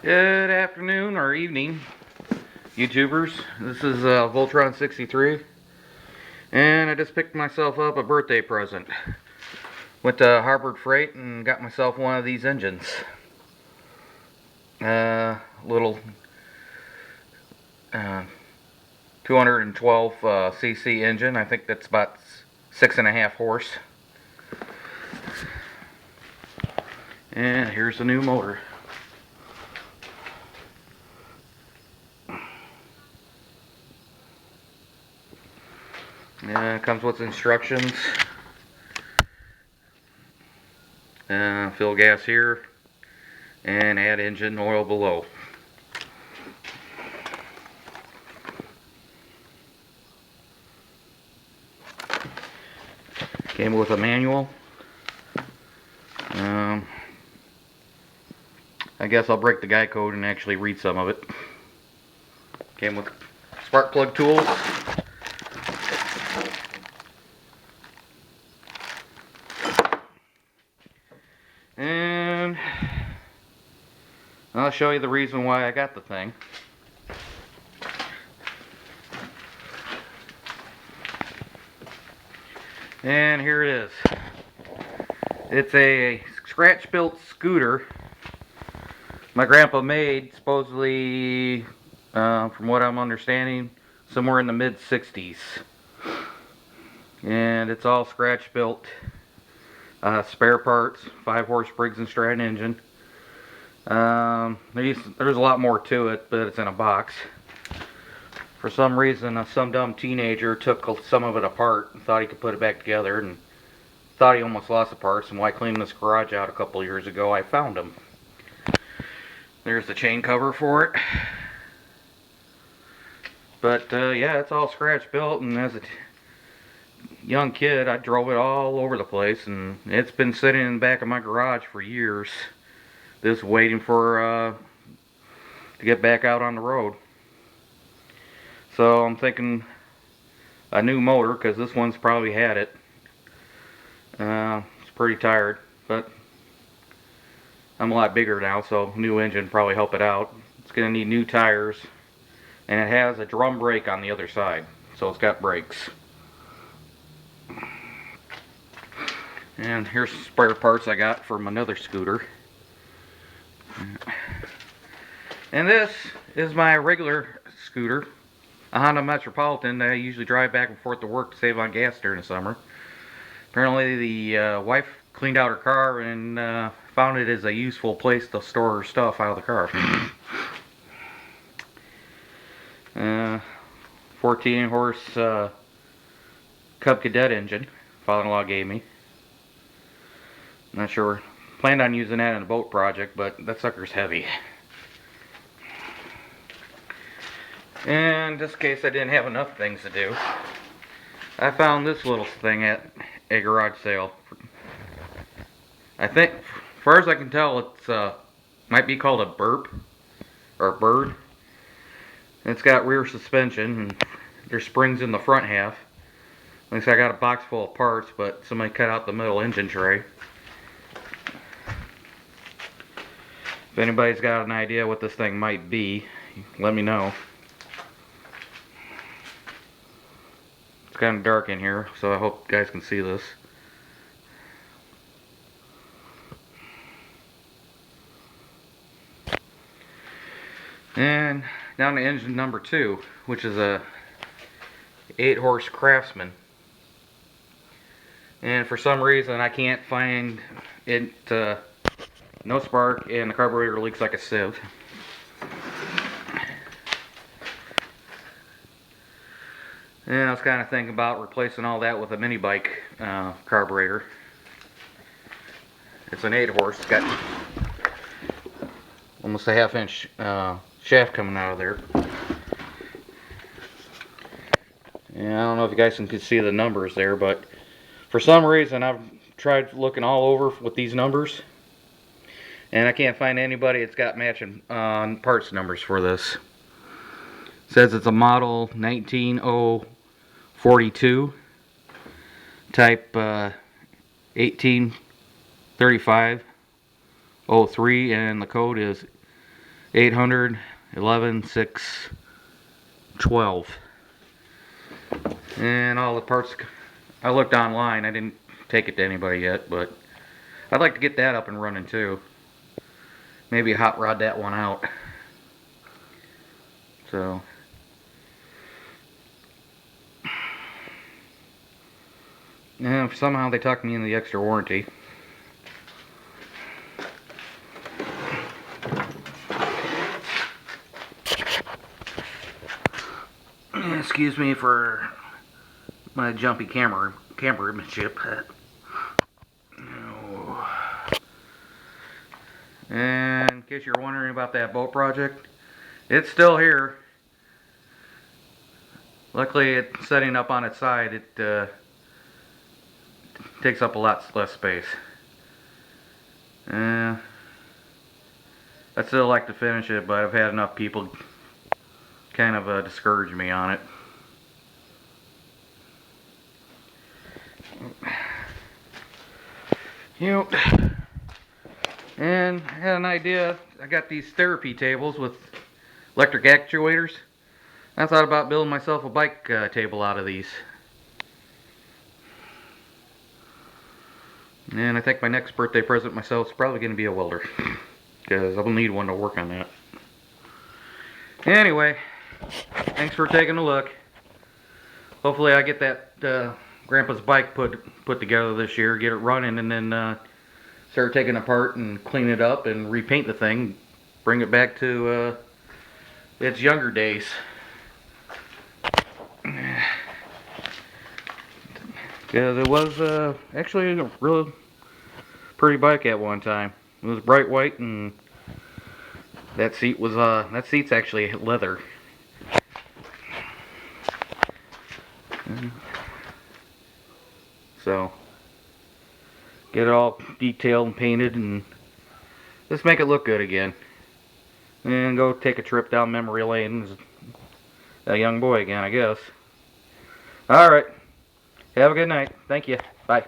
Good afternoon or evening, YouTubers. This is Voltron63, and I just picked myself up a birthday present. Went to Harbor Freight and got myself one of these engines. Little 212 cc engine. I think that's about 6.5 horse. And here's the new motor. Comes with instructions. Fill gas here and add engine oil below. Came with a manual. I guess I'll break the guy code and actually read some of it. Came with spark plug tools. And I'll show you the reason why I got the thing. And here it is. It's a scratch-built scooter my grandpa made, supposedly, from what I'm understanding, somewhere in the mid-60s. And it's all scratch-built. Spare parts, 5-horse Briggs & Stratton engine. There's a lot more to it, but it's in a box. For some reason, some dumb teenager took some of it apart and thought he could put it back together, and thought he almost lost the parts. And while I cleaned this garage out a couple of years ago, I found them. There's the chain cover for it. But yeah, it's all scratch built, and as a young kid, I drove it all over the place, and it's been sitting in the back of my garage for years, just waiting for to get back out on the road. So I'm thinking a new motor, because this one's probably had it. It's pretty tired, but I'm a lot bigger now, so new engine probably help it out. It's going to need new tires, and it has a drum brake on the other side, so it's got brakes. And here's some spare parts I got from another scooter. And this is my regular scooter, a Honda Metropolitan that I usually drive back and forth to work to save on gas during the summer. Apparently the wife cleaned out her car and found it as a useful place to store her stuff out of the car. 14 horse Cub Cadet engine father-in-law gave me. Not sure. Planned on using that in a boat project, but that sucker's heavy. And just in case I didn't have enough things to do, I found this little thing at a garage sale. I think, as far as I can tell, it's might be called a burp or a bird. It's got rear suspension, and there's springs in the front half. At least I got a box full of parts, but somebody cut out the middle engine tray. If anybody's got an idea what this thing might be, let me know. It's kind of dark in here, so I hope you guys can see this. And down to engine number 2, which is a 8-horse Craftsman. And for some reason I can't find it, no spark, and the carburetor leaks like a sieve. And I was kind of thinking about replacing all that with a mini bike carburetor. It's an 8-horse, it's got almost a 1/2-inch shaft coming out of there. And I don't know if you guys can see the numbers there, but for some reason I've tried looking all over with these numbers, and I can't find anybody that's got matching parts numbers for this. It says it's a model 19042, type 183503, and the code is 800 11 6 12. And all the parts, I looked online. I didn't take it to anybody yet, but I'd like to get that up and running too. Maybe hot rod that one out. So yeah, somehow they tucked me in the extra warranty. Excuse me for my jumpy cameramanship. And in case you're wondering about that boat project, it's still here. Luckily, it's setting up on its side. It takes up a lot less space. I'd still like to finish it, but I've had enough people kind of discourage me on it. And I had an idea. I got these therapy tables with electric actuators. I thought about building myself a bike table out of these. And I think my next birthday present myself is probably going to be a welder, because I'll need one to work on that. Anyway, thanks for taking a look. Hopefully I get that Grandpa's bike put together this year, get it running, and then start taking it apart and clean it up and repaint the thing, bring it back to its younger days. Because it was actually a really pretty bike at one time. It was bright white, and that seat's actually leather. So get it all detailed and painted, and just make it look good again. And go take a trip down memory lane as a young boy again, I guess. Alright. Have a good night. Thank you. Bye.